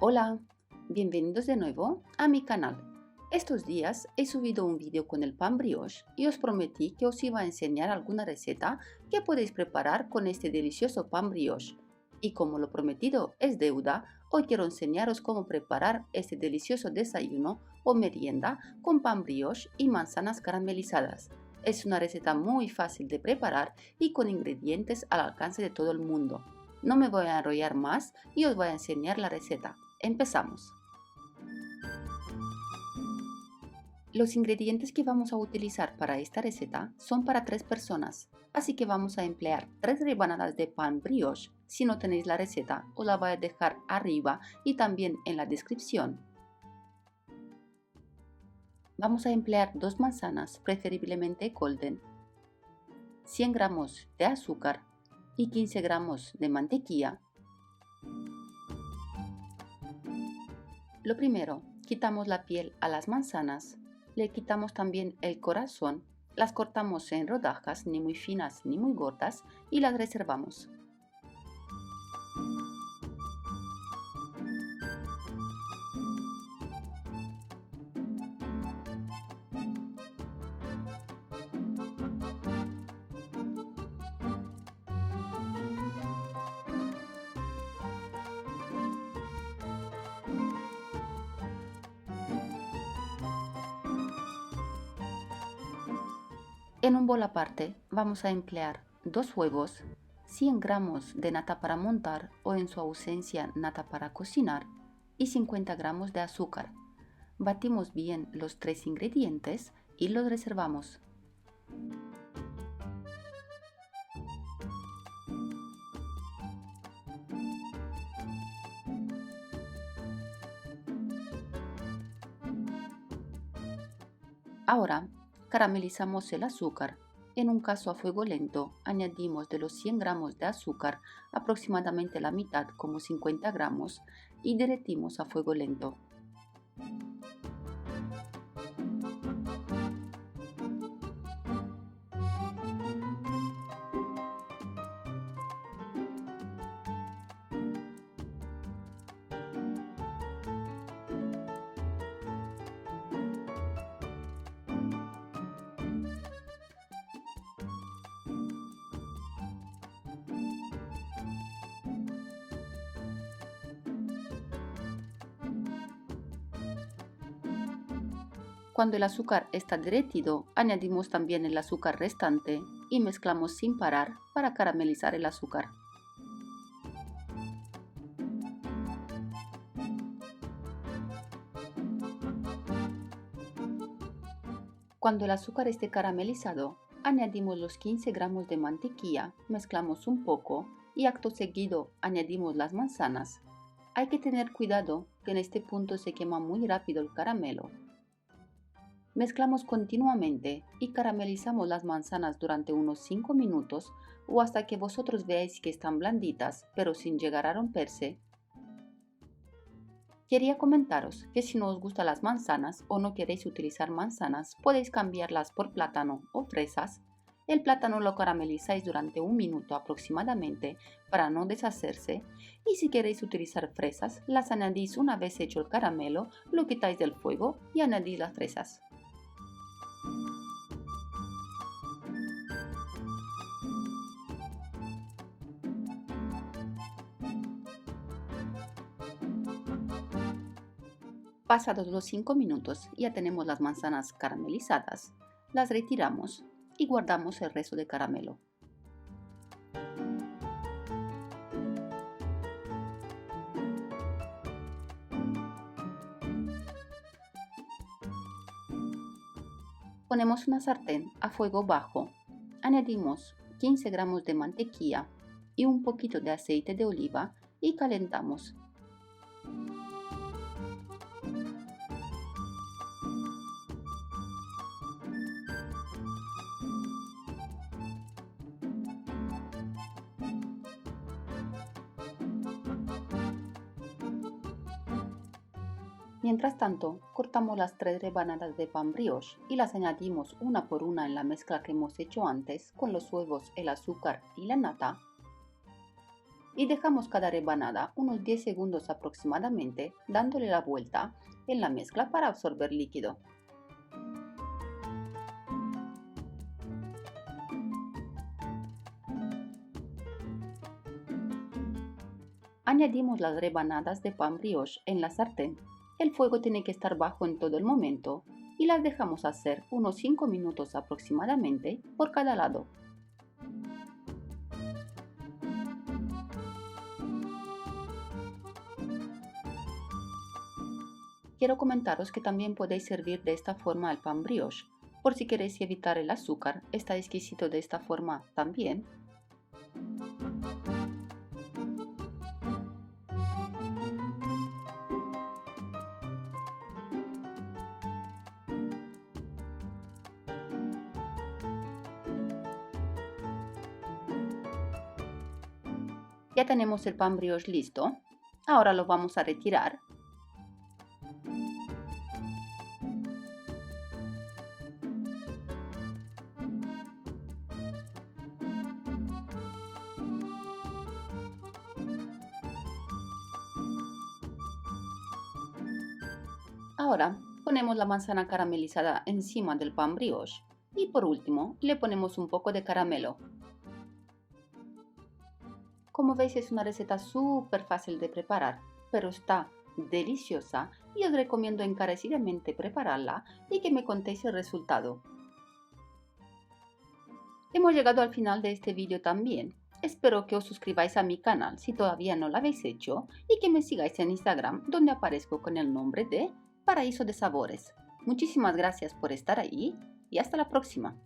Hola, bienvenidos de nuevo a mi canal. Estos días he subido un vídeo con el pan brioche y os prometí que os iba a enseñar alguna receta que podéis preparar con este delicioso pan brioche. Y como lo prometido es deuda, hoy quiero enseñaros cómo preparar este delicioso desayuno o merienda con pan brioche y manzanas caramelizadas. Es una receta muy fácil de preparar y con ingredientes al alcance de todo el mundo. No me voy a enrollar más y os voy a enseñar la receta. Empezamos. Los ingredientes que vamos a utilizar para esta receta son para 3 personas, así que vamos a emplear 3 rebanadas de pan brioche. Si no tenéis la receta, os la voy a dejar arriba y también en la descripción. Vamos a emplear 2 manzanas, preferiblemente golden, 100 gramos de azúcar y 15 gramos de mantequilla. Lo primero, quitamos la piel a las manzanas, le quitamos también el corazón, las cortamos en rodajas ni muy finas ni muy gordas y las reservamos. En un bol aparte vamos a emplear 2 huevos, 100 gramos de nata para montar o en su ausencia nata para cocinar y 50 gramos de azúcar. Batimos bien los 3 ingredientes y los reservamos. Ahora caramelizamos el azúcar. En un caso a fuego lento, añadimos de los 100 gramos de azúcar aproximadamente la mitad, como 50 gramos, y derretimos a fuego lento. Cuando el azúcar está derretido, añadimos también el azúcar restante y mezclamos sin parar para caramelizar el azúcar. Cuando el azúcar esté caramelizado, añadimos los 15 gramos de mantequilla, mezclamos un poco y acto seguido añadimos las manzanas. Hay que tener cuidado que en este punto se quema muy rápido el caramelo. Mezclamos continuamente y caramelizamos las manzanas durante unos 5 minutos o hasta que vosotros veáis que están blanditas pero sin llegar a romperse. Quería comentaros que si no os gustan las manzanas o no queréis utilizar manzanas, podéis cambiarlas por plátano o fresas. El plátano lo caramelizáis durante 1 minuto aproximadamente para no deshacerse y si queréis utilizar fresas, las añadís una vez hecho el caramelo, lo quitáis del fuego y añadís las fresas. Pasados los 5 minutos ya tenemos las manzanas caramelizadas, las retiramos y guardamos el resto de caramelo. Ponemos una sartén a fuego bajo, añadimos 15 gramos de mantequilla y un poquito de aceite de oliva y calentamos. Mientras tanto, cortamos las 3 rebanadas de pan brioche y las añadimos una por una en la mezcla que hemos hecho antes con los huevos, el azúcar y la nata. y dejamos cada rebanada unos 10 segundos aproximadamente dándole la vuelta en la mezcla para absorber líquido. Añadimos las rebanadas de pan brioche en la sartén. El fuego tiene que estar bajo en todo el momento y las dejamos hacer unos 5 minutos aproximadamente por cada lado. Quiero comentaros que también podéis servir de esta forma el pan brioche. Por si queréis evitar el azúcar, está exquisito de esta forma también. Ya tenemos el pan brioche listo. Ahora lo vamos a retirar. Ahora ponemos la manzana caramelizada encima del pan brioche y por último le ponemos un poco de caramelo. Como veis es una receta súper fácil de preparar, pero está deliciosa y os recomiendo encarecidamente prepararla y que me contéis el resultado. Hemos llegado al final de este vídeo también. Espero que os suscribáis a mi canal si todavía no lo habéis hecho y que me sigáis en Instagram donde aparezco con el nombre de Paraíso de Sabores. Muchísimas gracias por estar ahí y hasta la próxima.